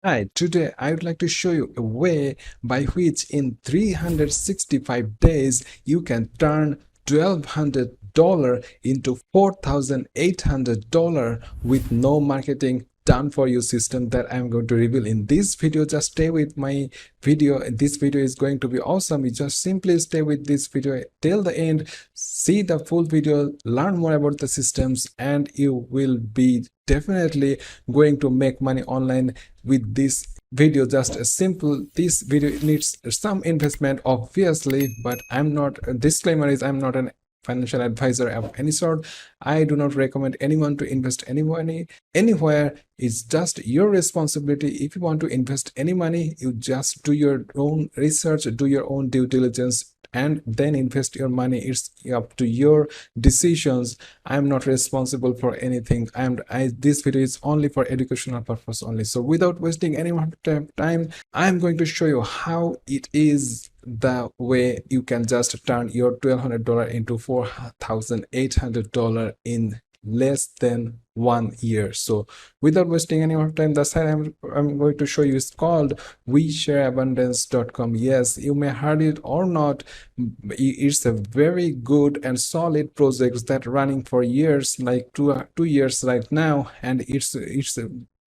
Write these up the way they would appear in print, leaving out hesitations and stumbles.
Hi, today I would like to show you a way by which in 365 days you can turn $1,200 into $4,800 with no marketing done for you system that I'm going to reveal in this video. Just stay with my video. This video is going to be awesome. You just simply stay with this video till the end, see the full video, learn more about the systems, and you will be definitely going to make money online with this video. Just a simple, this video needs some investment obviously, but I'm not, disclaimer is I'm not an financial advisor of any sort. I do not recommend anyone to invest any money anywhere. It's just your responsibility. If you want to invest any money, you just do your own research, do your own due diligence, and then invest your money. It's up to your decisions. I'm not responsible for anything. This video is only for educational purpose only. So without wasting any more time, I'm going to show you how it is the way you can just turn your $1,200 into $4,800 in less than 1 year. So without wasting any more time, the site I'm going to show you is called WeShareAbundance.com. Yes, you may heard it or not. It's a very good and solid project that running for years, like two years right now, and it's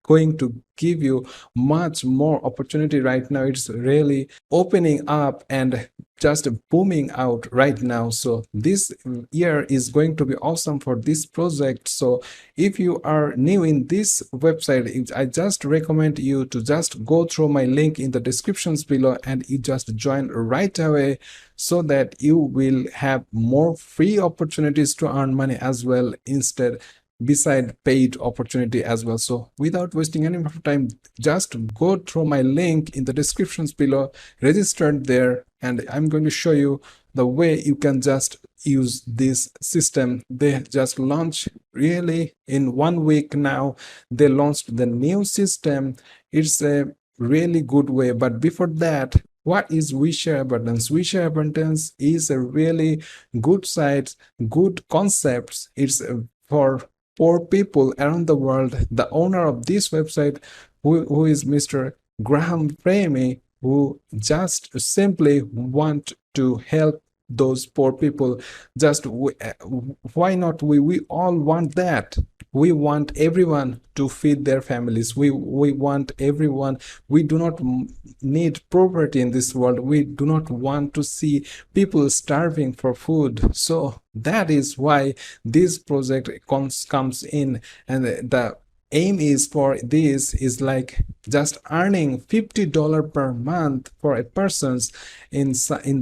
going to give you much more opportunity right now. It's really opening up and just booming out right now. So this year is going to be awesome for this project. So if you are new in this website, I just recommend you to just go through my link in the descriptions below and you just join right away, so that you will have more free opportunities to earn money as well, instead beside paid opportunity as well. So without wasting any more time, just go through my link in the descriptions below, register there, and I'm going to show you the way you can just use this system. They just launched really in 1 week now. They launched the new system. It's a really good way. But before that, what is WeShareAbundance? WeShareAbundance is a really good site, good concepts. It's for poor people around the world. The owner of this website, who is Mr. Graham Framey, who just simply want to help those poor people. Just why not? We all want that. We want everyone to feed their families. We want everyone. We do not need poverty in this world. We do not want to see people starving for food. So that is why this project comes in, and the aim is for this is like just earning $50 per month for a person's in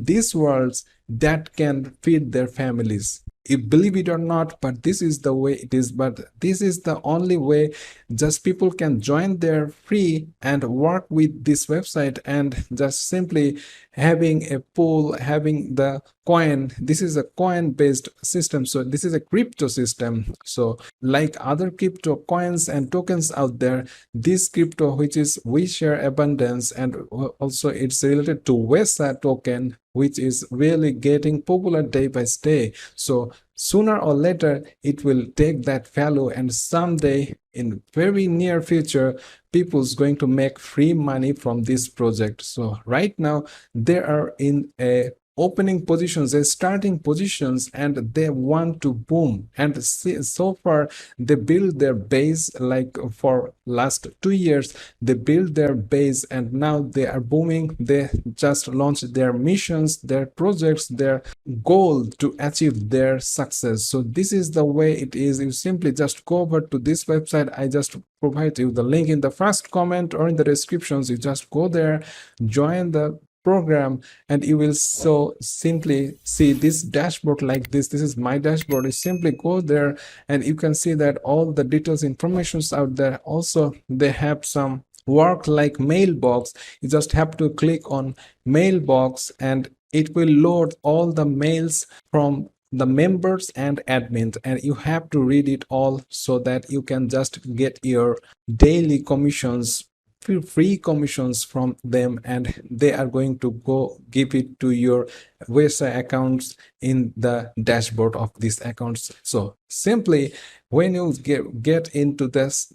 this world that can feed their families. You believe it or not, but this is the way it is. But this is the only way. Just people can join there free and work with this website, and just simply having a pool, having the coin. This is a coin based system, so this is a crypto system. So like other crypto coins and tokens out there, this crypto, which is WeShareAbundance, and also it's related to WESA token, which is really getting popular day by day. So sooner or later it will take that value, and someday in very near future people's going to make free money from this project. So right now they are in a opening positions, they're starting positions, and they want to boom. And so far they build their base, like for last 2 years they build their base, and now they are booming. They just launched their missions, their projects, their goal to achieve their success. So this is the way it is. You simply just go over to this website. I just provide you the link in the first comment or in the descriptions. You just go there, join the program, and you will so simply see this dashboard like this. This is my dashboard. You simply go there and you can see that all the details informations out there. Also they have some work like mailbox. You just have to click on mailbox and it will load all the mails from the members and admins, and you have to read it all so that you can just get your daily commissions, free commissions from them, and they are going to go give it to your WESA accounts in the dashboard of these accounts. So simply when you get into this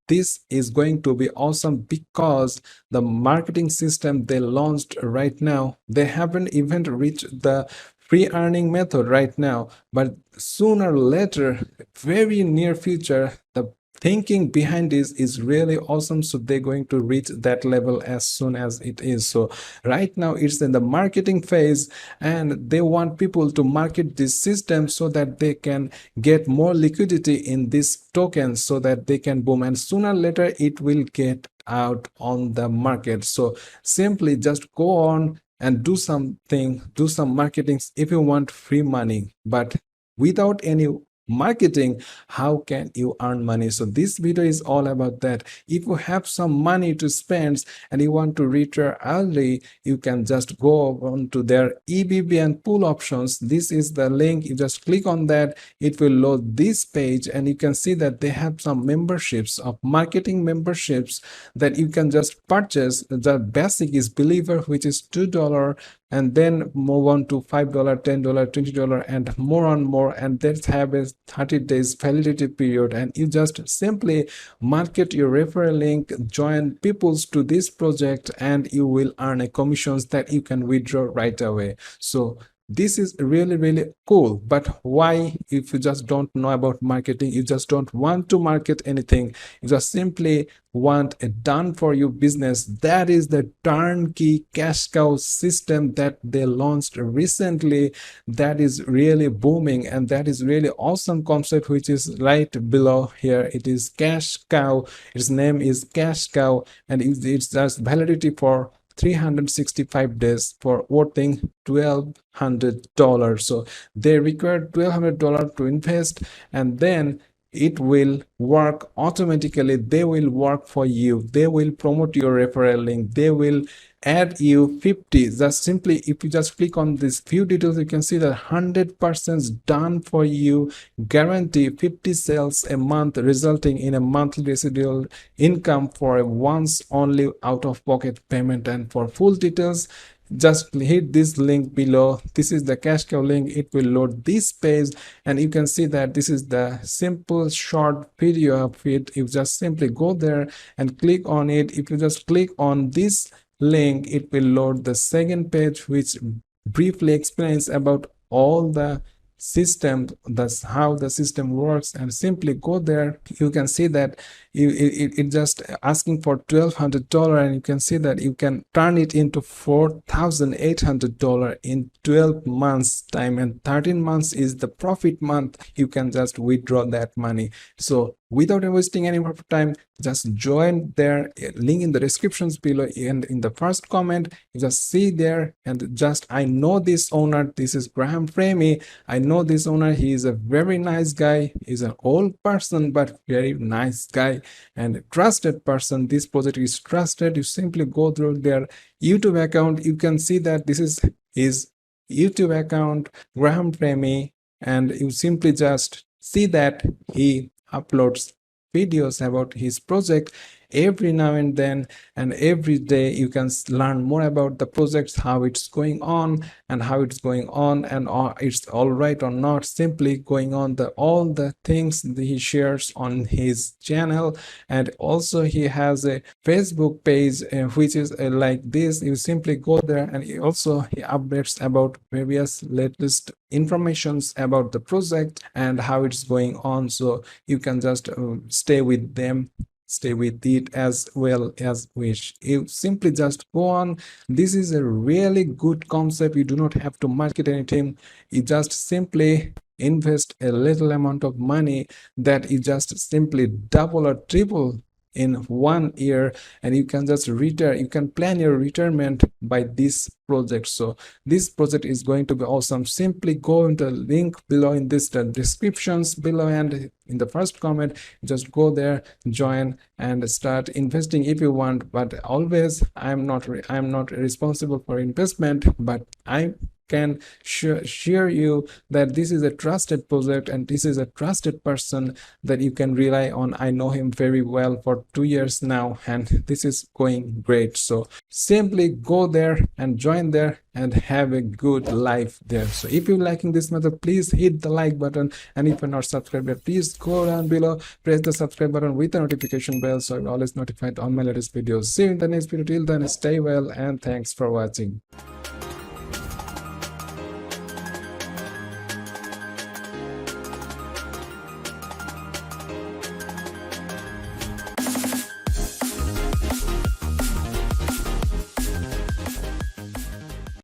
this is going to be awesome because the marketing system they launched right now, they haven't even reached the free earning method right now, but sooner or later, very near future, the thinking behind this is really awesome, so they're going to reach that level as soon as it is. So right now it's in the marketing phase, and they want people to market this system so that they can get more liquidity in this token so that they can boom, and sooner or later it will get out on the market. So simply just go on and do something, do some marketing if you want free money, but without any marketing, how can you earn money? So this video is all about that. If you have some money to spend and you want to retire early, you can just go on to their EBB and pool options. This is the link. You just click on that, it will load this page, and you can see that they have some memberships of marketing memberships that you can just purchase. The basic is Believer, which is $2, and then move on to $5, $10, $20, and more, and that have a 30 days validity period. And you just simply market your referral link, join peoples to this project, and you will earn a commissions that you can withdraw right away. So this is really cool. But why, if you just don't know about marketing, you just don't want to market anything, you just simply want a done for you business, that is the turnkey cash cow system that they launched recently, that is really booming, and that is really awesome concept, which is right below here. It is cash cow, its name is cash cow, and it's just validity for 365 days for worthing $1,200. So they require $1,200 to invest, and then it will work automatically. They will work for you, they will promote your referral link, they will add you 50. Just simply, if you just click on this few details, you can see that 100% done for you, guarantee 50 sales a month, resulting in a monthly residual income for a once only out-of-pocket payment. And for full details, just hit this link below. This is the cash cow link. It will load this page, and you can see that this is the simple short video of it. You just simply go there and click on it. If you just click on this link, it will load the second page, which briefly explains about all the system, that's how the system works. And simply go there, you can see that it just asking for $1,200, and you can see that you can turn it into $4,800 in 12 months time, and 13 months is the profit month. You can just withdraw that money. So without wasting any more time, just join their link in the descriptions below, and in the first comment you just see there. And just, I know this owner, this is Graham Framey. I know this owner, he is a very nice guy. He's an old person but very nice guy and trusted person. This project is trusted. You simply go through their YouTube account, you can see that this is his YouTube account, Graham Framey, and you simply just see that he uploads videos about his project every now and then, and every day you can learn more about the projects, how it's going on and it's all right or not. Simply going on all the things that he shares on his channel. And also he has a Facebook page, which is like this. You simply go there, and he updates about various latest informations about the project and how it's going on. So you can just stay with them, stay with it as well as wish. You simply just go on. This is a really good concept. You do not have to market anything. You just simply invest a little amount of money that you just simply double or triple in 1 year, and you can just retire. You can plan your retirement by this project. So this project is going to be awesome. Simply go into the link below in this descriptions below, and in the first comment just go there, join and start investing if you want. But always, I'm not responsible for investment, but I can share you that this is a trusted project and this is a trusted person that you can rely on. I know him very well for 2 years now and this is going great. So simply go there and join there and have a good life there. So if you're liking this method, please hit the like button, and if you're not subscribed yet, please go down below, press the subscribe button with the notification bell so you're always notified on my latest videos. See you in the next video. Till then, stay well and thanks for watching.